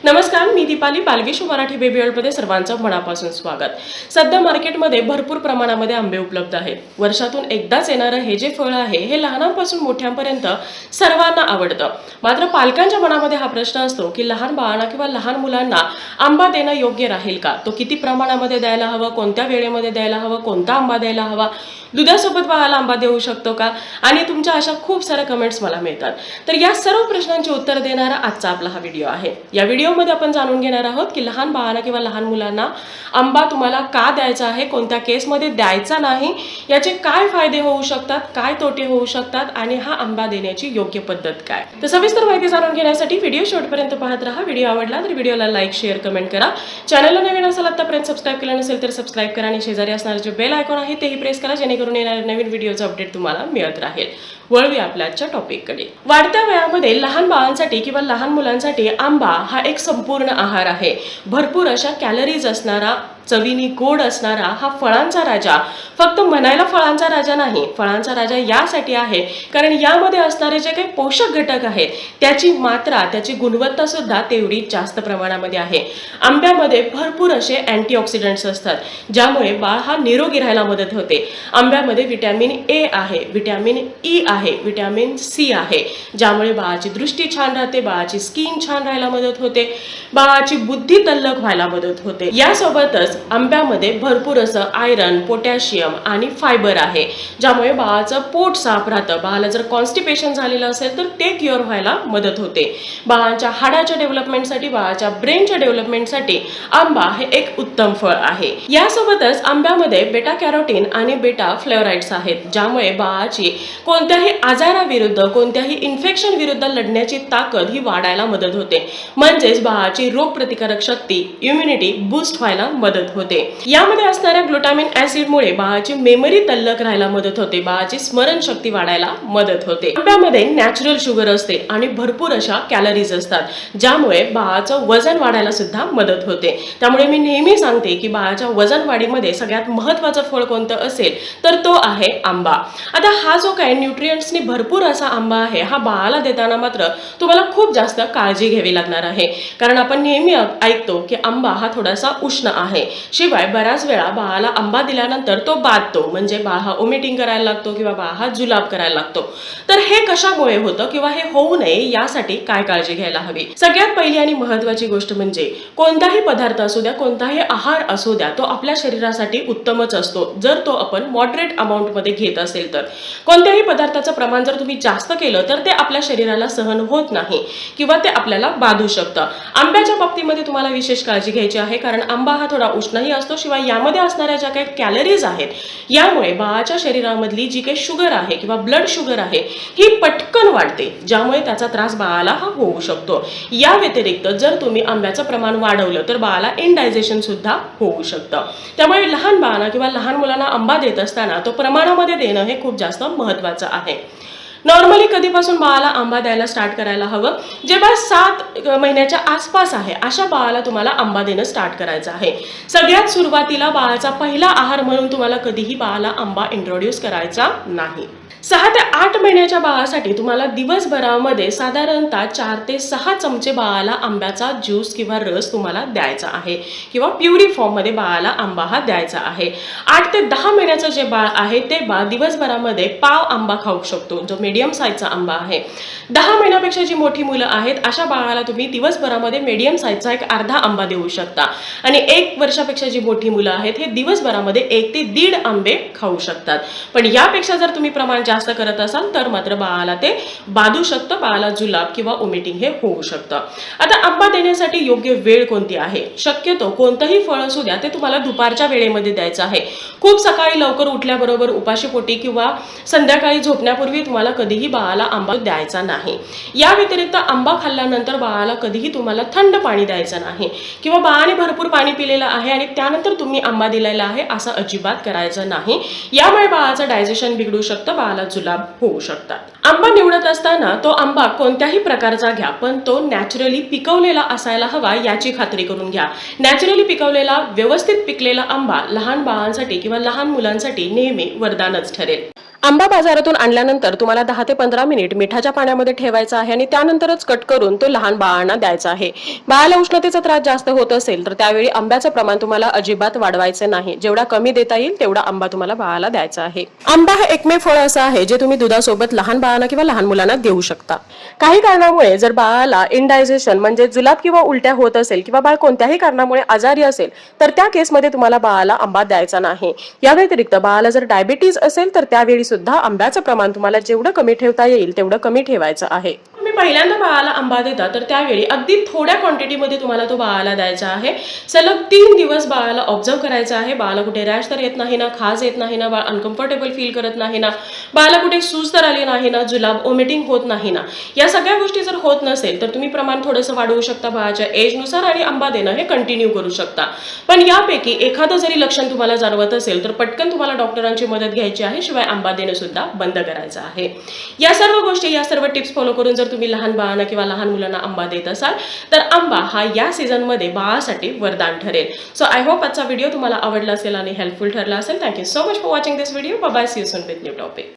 नमस्कार, मी दीपाली. बालविश्व मराठी बेबी वर्ल्डमध्ये सर्वांचं मनापासून स्वागत. सध्या मार्केटमध्ये भरपूर प्रमाणामध्ये आंबे उपलब्ध आहेत. वर्षातून एकदाच येणारं हे जे फळ आहे हे लहानांपासून मोठ्यांपर्यंत सर्वांना आवडतं. मात्र पालकांच्या मनामध्ये हा प्रश्न असतो की लहान बाळांना किंवा लहान मुलांना आंबा देणं योग्य राहील का? तो किती प्रमाणामध्ये द्यायला हवं, कोणत्या वेळेमध्ये द्यायला हवं, कोणता आंबा द्यायला हवा, दुधासोबत बाळाला आंबा देऊ शकतो का? आणि तुमच्या अशा खूप साऱ्या कमेंट्स मला मिळतात. तर या सर्व प्रश्नांची उत्तर देणारा आजचा आपला हा व्हिडिओ आहे. या व्हिडिओमध्ये आपण जाणून घेणार आहोत की लहान बाळांना किंवा लहान मुलांना आंबा तुम्हाला का द्यायचा आहे, कोणत्या केसमध्ये द्यायचा नाही, याचे काय फायदे होऊ शकतात, काय तोटे होऊ शकतात आणि हा आंबा देण्याची योग्य पद्धत काय. तर सविस्तर माहिती जाणून घेण्यासाठी व्हिडिओ शेवटपर्यंत पाहत राहा. व्हिडिओ आवडला तर व्हिडिओला लाईक, शेअर, कमेंट करा. चॅनलला नवीन असाल आतापर्यंत सबस्क्राईब केलं नसेल तर सबस्क्राईब करा आणि शेजारी असणारे जे बेल आयकॉन आहे तेही प्रेस करा, जेणेकरून येणाऱ्या नवीन व्हिडिओचा अपडेट तुम्हाला मिळत राहील. वळूया आपल्या आजच्या टॉपिककडे. वाढत्या वयामध्ये लहान बाळांसाठी किंवा लहान मुलांसाठी आंबा हा एक संपूर्ण आहार आहे. भरपूर अशा कॅलरीज असणारा, चवीनी गोड असणारा हा फळांचा राजा. फक्त म्हणायला फळांचा राजा नाही, फळांचा राजा यासाठी आहे कारण यामध्ये असणारे जे काही पोषक घटक आहेत त्याची मात्रा, त्याची गुणवत्ता सुद्धा तेवढी जास्त प्रमाणामध्ये आहे. आंब्यामध्ये भरपूर असे अँटीऑक्सिडंट्स असतात ज्यामुळे बाळ हा निरोगी राहायला मदत होते. आंब्यामध्ये व्हिटॅमिन ए आहे, व्हिटॅमिन ई आहे, व्हिटॅमिन सी आहे, ज्यामुळे बाळाची दृष्टी छान राहते, बाळाची स्किन छान राहायला मदत होते, बाळाची बुद्धी तल्लख व्हायला मदत होते. यासोबतच आंब्यामध्ये भरपूर असं आयरन, पोटॅशियम आणि फायबर आहे, ज्यामुळे बाळाचं पोट साफ राहतं. बाळाला जर कॉन्स्टिपेशन झालेलं असेल तर ते क्युअर व्हायला मदत होते. बाळाच्या हाडाच्या डेव्हलपमेंटसाठी, बाळाच्या ब्रेनच्या डेव्हलपमेंटसाठी आंबा हे एक उत्तम फळ आहे. यासोबतच आंब्यामध्ये बेटा कॅरोटीन आणि बेटा फ्लेवराइड्स आहेत, ज्यामुळे बाळाची कोणत्याही आजाराविरुद्ध, कोणत्याही इन्फेक्शन विरुद्ध लढण्याची ताकद ही वाढायला मदत होते. म्हणजेच बाळाची रोगप्रतिकारक शक्ती, इम्युनिटी बूस्ट व्हायला मदत होते. यामध्ये असणाऱ्या ग्लुटामिन ऍसिडमुळे बाळाची मेमरी तल्लख राहायला मदत होते, बाळाची स्मरणशक्ती वाढायला मदत होते. आंब्यामध्ये नॅचरल शुगर असते आणि भरपूर अशा कॅलरीज असतात, ज्यामुळे बाळाचं वजन वाढायला सुद्धा मदत होते. त्यामुळे मी नेहमी सांगते की बाळाच्या वजन वाढीमध्ये सगळ्यात महत्त्वाचं फळ कोणतं असेल तर तो आहे आंबा. आता हा जो काही न्यूट्रिएंट्सनी भरपूर असा आंबा आहे, हा बाळाला देताना मात्र तुम्हाला खूप जास्त काळजी घ्यावी लागणार आहे. कारण आपण नेहमी ऐकतो की आंबा हा थोडासा उष्ण आहे. शिवाय बऱ्याच वेळा बाळाला आंबा दिल्यानंतर तो बाधतो, म्हणजे बाळ हा ओमिटिंग करायला लागतो किंवा बाळ हा जुलाब करायला लागतो. तर हे कशामुळे होतं किंवा हे होऊ नये यासाठी काय काळजी घ्यायला हवी? सगळ्यात पहिली आणि महत्त्वाची गोष्ट म्हणजे कोणताही पदार्थ असू द्या, कोणताही आहार असू द्या, तो आपल्या शरीरासाठी उत्तमच असतो जर तो आपण मॉडरेट अमाऊंटमध्ये घेत असेल तर. कोणत्याही पदार्थाचं प्रमाण जर तुम्ही जास्त केलं तर ते आपल्या शरीराला सहन होत नाही किंवा ते आपल्याला बाधू शकतं. आंब्याच्या बाबतीमध्ये तुम्हाला विशेष काळजी घ्यायची आहे कारण आंबा हा थोडा उष्णही असतो. शिवाय यामध्ये असणाऱ्या ज्या काही कॅलरीज आहेत यामुळे बाळाच्या शरीरामधली जी काही शुगर आहे किंवा ब्लड शुगर आहे ही पटकन वाढते, ज्यामुळे त्याचा त्रास बाळाला हा होऊ शकतो. या व्यतिरिक्त जर तुम्ही आंब्याचं प्रमाण वाढवलं तर बाळाला इनडायजेशन सुद्धा होऊ शकतं. त्यामुळे लहान बाळांना किंवा लहान मुलांना आंबा देत असताना तो प्रमाणामध्ये देणं हे खूप जास्त महत्त्वाचं आहे. नॉर्मली कधीपासून बाळाला आंबा द्यायला स्टार्ट करायला हवं? जे बाळ 7 महिन्याच्या आसपास आहे अशा बाळाला तुम्हाला आंबा देणं स्टार्ट करायचं आहे. सगळ्यात सुरुवातीला बाळाचा पहिला आहार म्हणून तुम्हाला कधीही बाळाला आंबा इंट्रोड्यूस करायचा नाही. 6 ते 8 महिन्याच्या बाळासाठी तुम्हाला दिवसभरामध्ये साधारणतः 4 ते 6 चमचे बाळाला आंब्याचा ज्यूस किंवा रस तुम्हाला द्यायचा आहे किंवा प्युरी फॉर्ममध्ये बाळाला आंबा हा द्यायचा आहे. 8 ते 10 महिन्याचं जे बाळ आहे ते बाळ दिवसभरामध्ये पाव आंबा खाऊ शकतो, जो मीडियम साईजचा आंबा आहे. 10 महिन्यापेक्षा जी मोठी मुलं आहेत अशा बाळाला तुम्ही दिवसभरामध्ये मीडियम साईजचा एक अर्धा आंबा देऊ शकता. आणि 1 वर्षापेक्षा जी मोठी मुलं आहेत हे दिवसभरामध्ये 1 ते 1.5 आंबे खाऊ शकतात. पण यापेक्षा जर तुम्ही प्रमाण जास्त करत असाल तर मात्र बाळाला ते बाधू शकतं, बाळाला जुलाब किंवा ओमिटिंग हे होऊ शकतं. आता आंबा देण्यासाठी योग्य वेळ कोणती आहे? शक्यतो कोणतंही फळ असू द्या ते तुम्हाला दुपारच्या वेळेमध्ये द्यायचं आहे. खूप सकाळी लवकर उठल्याबरोबर उपाशीपोटी किंवा संध्याकाळी झोपण्यापूर्वी तुम्हाला कधीही बाळाला आंबा द्यायचा नाही. या व्यतिरिक्त आंबा खाल्ल्यानंतर बाळाला कधीही तुम्हाला थंड पाणी द्यायचं नाही किंवा बाळाने भरपूर पाणी पिलेलं आहे आणि त्यानंतर तुम्ही आंबा दिलेला आहे असं अजिबात करायचं नाही. यामुळे बाळाचं डायजेशन बिघडू शकतं, बाळाला जुलाब होऊ शकतात. आंबा निवडत असताना तो आंबा कोणत्याही प्रकारचा घ्या, पण तो नॅचरली पिकवलेला असायला हवा याची खात्री करून घ्या. नॅचरली पिकवलेला, व्यवस्थित पिकलेला आंबा लहान बाळांसाठी किंवा लहान मुलांसाठी नेहमी वरदानच ठरेल. आंबा बाजारातून आणल्यानंतर तुम्हाला 10 ते 15 मिनिट मिठाच्या पाण्यामध्ये ठेवायचा आहे आणि त्यानंतरच कट करून तो लहान बाळांना द्यायचा आहे. बाळाला उष्णतेचा त्रास जास्त होत असेल तर त्यावेळी आंब्याचं प्रमाण तुम्हाला अजिबात वाढवायचे नाही. जेवढा कमी देता येईल तेवढा आंबा तुम्हाला बाळाला द्यायचा आहे. आंबा हे एकमेव फळ असं आहे जे तुम्ही दुधासोबत लहान बाळांना किंवा लहान मुलांना देऊ शकता. काही कारणामुळे जर बाळाला इनडायजेशन म्हणजे जुलाब किंवा उलट्या होत असेल किंवा बाळ कोणत्याही कारणामुळे आजारी असेल तर त्या केसमध्ये तुम्हाला बाळाला आंबा द्यायचा नाही. या व्यतिरिक्त बाळाला जर डायबिटीज असेल तर त्यावेळी सुद्धा आंब्याचं प्रमाण तुम्हाला जेवढं कमी ठेवता येईल तेवढं कमी ठेवायचं आहे. तुम्ही पहिल्यांदा बाळाला आंबा देता तर त्यावेळी अगदी थोड्या क्वांटिटीमध्ये तुम्हाला तो बाळाला द्यायचा आहे. सलग 3 दिवस बाळाला ऑब्झर्व करायचं आहे. बाळाला कुठे रॅश तर येत नाही ना, खाज येत नाही ना, बाळ अनकम्फर्टेबल फील करत नाही ना, बाळाला कुठे सूज तर आली नाही ना, जुलाब वॉमिटिंग होत नाही ना. या सगळ्या गोष्टी जर होत नसेल तर तुम्ही प्रमाण थोडंसं वाढवू शकता बाळाच्या एजनुसार आणि आंबा देणं हे कंटिन्यू करू शकता. पण यापैकी एखादं जरी लक्षण तुम्हाला जाणवत असेल तर पटकन तुम्हाला डॉक्टरांची मदत घ्यायची आहे. शिवाय आंबा देणं सुद्धा बंद करायचं आहे. या सर्व गोष्टी, या सर्व टिप्स फॉलो करून जर तुम्ही लहान बाळांना किंवा लहान मुलांना आंबा देत असाल तर आंबा हा या सीझन मध्ये बाळासाठी वरदान ठरेल. सो आय होप आजचा व्हिडिओ तुम्हाला आवडला असेल आणि हेल्पफुल ठरला असेल. Thank you so much for watching this video. Bye bye. See you soon with new topic.